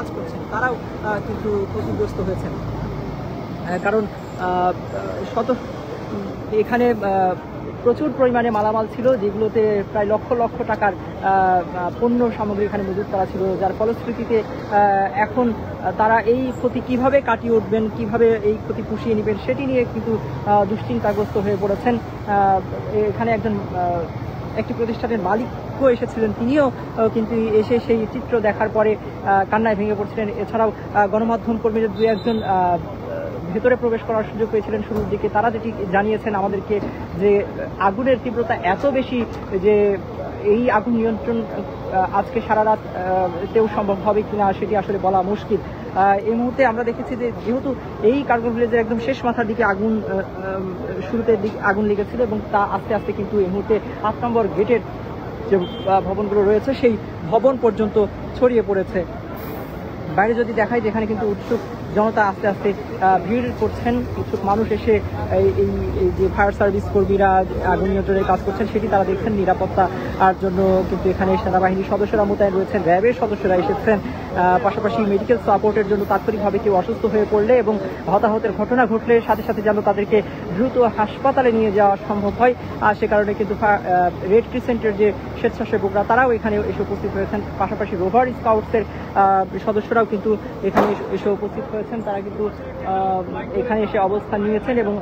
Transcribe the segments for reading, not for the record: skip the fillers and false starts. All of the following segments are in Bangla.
কাজ করছেন তারাও কিন্তু ক্ষতিগ্রস্ত হয়েছেন। কারণ এখানে প্রচুর পরিমাণে মালামাল ছিল, যেগুলোতে প্রায় লক্ষ লক্ষ টাকার পণ্য সামগ্রী এখানে মজুত করা ছিল, যার ফলশ্রুতিতে এখন তারা এই ক্ষতি কিভাবে কাটিয়ে উঠবেন, কিভাবে এই ক্ষতি পুষিয়ে নেবেন সেটি নিয়ে কিন্তু দুশ্চিন্তাগ্রস্ত হয়ে পড়েছেন। এখানে একটি প্রতিষ্ঠানের মালিকও এসেছিলেন, তিনিও কিন্তু এসে সেই চিত্র দেখার পরে কান্নায় ভেঙে পড়ছিলেন। এছাড়াও গণমাধ্যম কর্মীদের দু একজন ভেতরে প্রবেশ করার সুযোগ পেয়েছিলেন শুরুর দিকে, তারা যেটি জানিয়েছেন আমাদেরকে যে আগুনের তীব্রতা এত বেশি যে এই আগুন নিয়ন্ত্রণ আজকে সারা রাত তেও সম্ভব হবে কিনা সেটি আসলে বলা মুশকিল। এই মুহূর্তে আমরা দেখেছি যে যেহেতু এই কার্গো ভিলেজের একদম শেষ মাথার দিকে শুরুতে আগুন লেগেছিল এবং তা আস্তে আস্তে কিন্তু এই মুহূর্তে 8 নম্বর গেটের যে ভবনগুলো রয়েছে সেই ভবন পর্যন্ত ছড়িয়ে পড়েছে। বাইরে যদি দেখাই যেখানে কিন্তু উৎসুক জনতা আস্তে আস্তে ভিড় করছেন, কিছু মানুষ এসে এই যে ফায়ার সার্ভিস কর্মীরা আগুন নিয়ন্ত্রণের কাজ করছেন সেটি তারা দেখছেন। নিরাপত্তার জন্য কিন্তু এখানে সেনাবাহিনীর সদস্যরা মোতায়েন রয়েছেন, র্যাবের সদস্যরা এসেছেন, পাশাপাশি মেডিকেল সাপোর্টের জন্য তাৎক্ষণিকভাবে কেউ অসুস্থ হয়ে পড়লে এবং হতাহতের ঘটনা ঘটলে সাথে সাথে যেন তাদেরকে দ্রুত হাসপাতালে নিয়ে যাওয়া সম্ভব হয়, আর সে কারণে কিন্তু রেড ক্রিসেন্টের যে স্বেচ্ছাসেবকরা তারাও এখানে এসে উপস্থিত হয়েছেন। পাশাপাশি রোভার স্কাউটসের সদস্যরাও কিন্তু এখানে এসে উপস্থিত হয়েছেন, তারা কিন্তু এখানে এসে অবস্থান নিয়েছেন এবং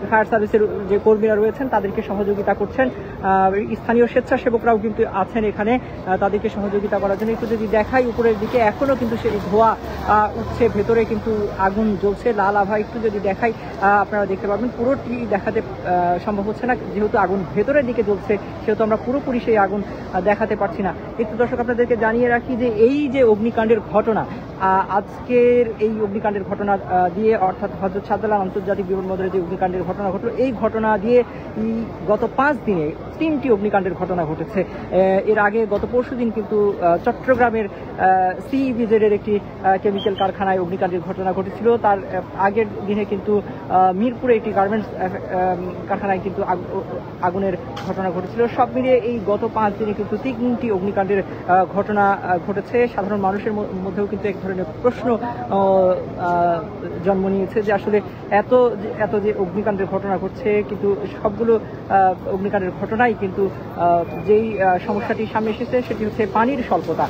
ফায়ার সার্ভিসের যে কর্মীরা রয়েছেন তাদেরকে সহযোগিতা করছেন। স্থানীয় স্বেচ্ছাসেবকরাও কিন্তু আছেন এখানে তাদেরকে সহযোগিতা করার জন্য। একটু যদি দেখাই উপরের দিকে এখনো কিন্তু সেই ধোঁয়া উঠছে, ভেতরে কিন্তু আগুন জ্বলছে, লাল আভা একটু যদি দেখাই আপনারা দেখতে পাবেন। পুরোটি দেখাতে সম্ভব হচ্ছে না, যেহেতু আগুন ভেতরের দিকে জ্বলছে সেহেতু আমরা পুরোপুরি সেই আগুন দেখাতে পারছি না। একটু দর্শক আপনাদেরকে জানিয়ে রাখি যে এই যে অগ্নিকাণ্ডের ঘটনা, আজকের এই অগ্নিকাণ্ডের ঘটনা দিয়ে অর্থাৎ হযরত শাহজালাল আন্তর্জাতিক বিমানবন্দরে যে অগ্নিকাণ্ডের ঘটনা ঘটলো, এই ঘটনা দিয়ে গত 5 দিনে 3টি অগ্নিকাণ্ডের ঘটনা ঘটেছে। এর আগে গত পরশুদিন কিন্তু চট্টগ্রামের CEVZ এর একটি কেমিক্যাল কারখানায় অগ্নিকাণ্ডের ঘটনা ঘটেছিল। তার আগের দিনে কিন্তু মিরপুরে একটি গার্মেন্টস কারখানায় কিন্তু আগুনের ঘটনা ঘটেছিল। সব মিলিয়ে এই গত 5 দিনে কিন্তু 3টি অগ্নিকাণ্ডের ঘটনা ঘটেছে। সাধারণ মানুষের মধ্যেও কিন্তু এক ধরনের প্রশ্ন জন্ম নিয়েছে যে আসলে এত যে অগ্নিকাণ্ডের ঘটনা ঘটছে, কিন্তু সবগুলো অগ্নিকাণ্ডের ঘটনাই কিন্তু যেই সমস্যাটি সামনে এসেছে সেটি হচ্ছে পানির স্বল্পতা।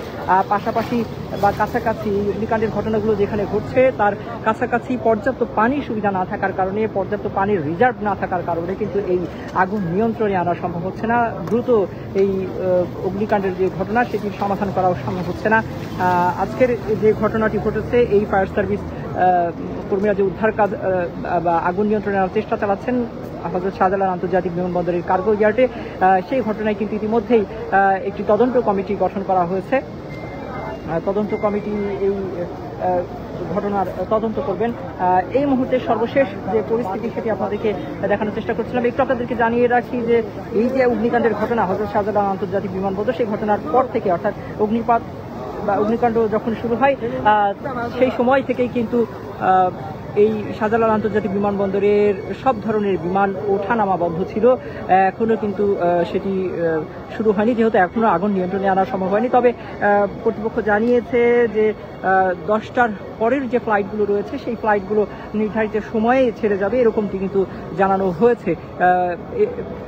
পাশাপাশি বা কাছাকাছি অগ্নিকাণ্ডের ঘটনাগুলো যেখানে ঘটছে তার কাছাকাছি পর্যাপ্ত পানির সুবিধা না থাকার কারণে, পর্যাপ্ত পানির রিজার্ভ না থাকার কারণে কিন্তু এই আগুন নিয়ন্ত্রণে আনা সম্ভব হচ্ছে না। দ্রুত এই অগ্নিকাণ্ডের যে ঘটনা সেটির সমাধান করাও সম্ভব হচ্ছে না। আজকের যে ঘটনাটি ঘটেছে, এই ফায়ার সার্ভিস কর্মীরা যে উদ্ধার কাজ বা আগুন নিয়ন্ত্রণে আনার চেষ্টা চালাচ্ছেন হযরত শাহজালাল আন্তর্জাতিক বিমানবন্দরের কার্গো ইয়ার্ডে, সেই ঘটনায় কিন্তু ইতিমধ্যেই একটি তদন্ত কমিটি গঠন করা হয়েছে। তদন্ত কমিটি এই ঘটনার তদন্ত করবেন। এই মুহূর্তে সর্বশেষ যে পরিস্থিতি সেটি আপনাদেরকে দেখানোর চেষ্টা করছিলাম। একটু আপনাদেরকে জানিয়ে রাখি যে এই যে অগ্নিকাণ্ডের ঘটনা হযরত শাহজালাল আন্তর্জাতিক বিমানবন্দর, সেই ঘটনার পর থেকে অর্থাৎ অগ্নিকাণ্ড যখন শুরু হয় সেই সময় থেকেই কিন্তু এই শাহজালাল আন্তর্জাতিক বিমানবন্দরের সব ধরনের বিমান ওঠানামা বন্ধ ছিল। এখনো কিন্তু সেটি শুরু হয়নি, যেহেতু এখনো আগুন নিয়ন্ত্রণে আনা সম্ভব হয়নি। তবে কর্তৃপক্ষ জানিয়েছে যে 10টার পরের যে ফ্লাইটগুলো রয়েছে সেই ফ্লাইটগুলো নির্ধারিত সময়ে ছেড়ে যাবে, এরকমটি কিন্তু জানানো হয়েছে।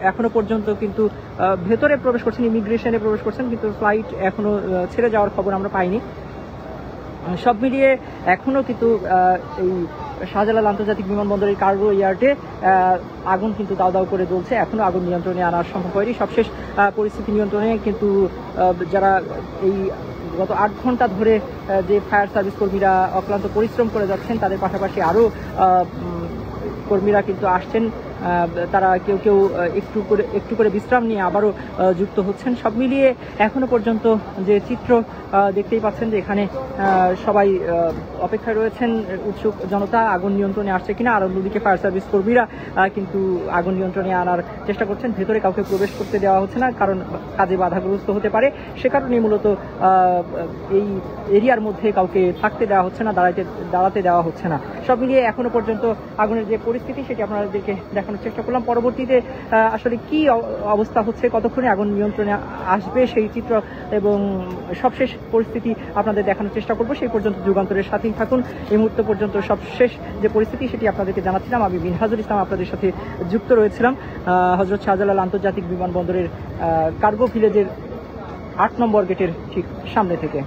এখনো পর্যন্ত কিন্তু ভেতরে প্রবেশ করছেন, ইমিগ্রেশনে প্রবেশ করছেন, কিন্তু ফ্লাইট এখনো ছেড়ে যাওয়ার খবর আমরা পাইনি। সব মিলিয়ে এখনো কিন্তু এই শাহজালাল আন্তর্জাতিক বিমানবন্দরের কার্গো ইয়ার্ডে আগুন কিন্তু দাউ দাউ করে জ্বলছে, এখনো আগুন নিয়ন্ত্রণে আনা সম্ভব হয়নি। সবশেষ পরিস্থিতি নিয়ন্ত্রণে কিন্তু যারা এই গত 8 ঘন্টা ধরে যে ফায়ার সার্ভিস কর্মীরা অক্লান্ত পরিশ্রম করে যাচ্ছেন, তাদের পাশাপাশি আরও কর্মীরা কিন্তু আসছেন। তারা কেউ কেউ একটু করে বিশ্রাম নিয়ে আবারও যুক্ত হচ্ছেন। সব মিলিয়ে এখনো পর্যন্ত যে চিত্র দেখতেই পাচ্ছেন যে এখানে সবাই অপেক্ষায় রয়েছেন, উৎসুক জনতা আগুন নিয়ন্ত্রণে আসছে কিনা। আর অন্যদিকে ফায়ার সার্ভিস কর্মীরা কিন্তু আগুন নিয়ন্ত্রণে আনার চেষ্টা করছেন। ভেতরে কাউকে প্রবেশ করতে দেওয়া হচ্ছে না, কারণ কাজে বাধাগ্রস্ত হতে পারে। সে কারণেই মূলত এই এরিয়ার মধ্যে কাউকে থাকতে দেওয়া হচ্ছে না, দাঁড়াতে দেওয়া হচ্ছে না। সব মিলিয়ে এখনো পর্যন্ত আগুনের যে পরিস্থিতি সেটি আপনাদেরকে দেখানো দেখানোর চেষ্টা করলাম। পরবর্তীতে আসলে কি অবস্থা হচ্ছে, কতক্ষণে আগুন নিয়ন্ত্রণে আসবে সেই চিত্র এবং সবশেষ পরিস্থিতি আপনাদের দেখানোর চেষ্টা করব। সেই পর্যন্ত যুগান্তরের সাথেই থাকুন। এই মুহূর্ত পর্যন্ত সবশেষ যে পরিস্থিতি সেটি আপনাদেরকে জানাচ্ছিলাম। আমি মিনহাজুল ইসলাম আপনাদের সাথে যুক্ত রয়েছিলাম হযরত শাহজালাল আন্তর্জাতিক বিমানবন্দরের কার্গো ভিলেজের 8 নম্বর গেটের ঠিক সামনে থেকে।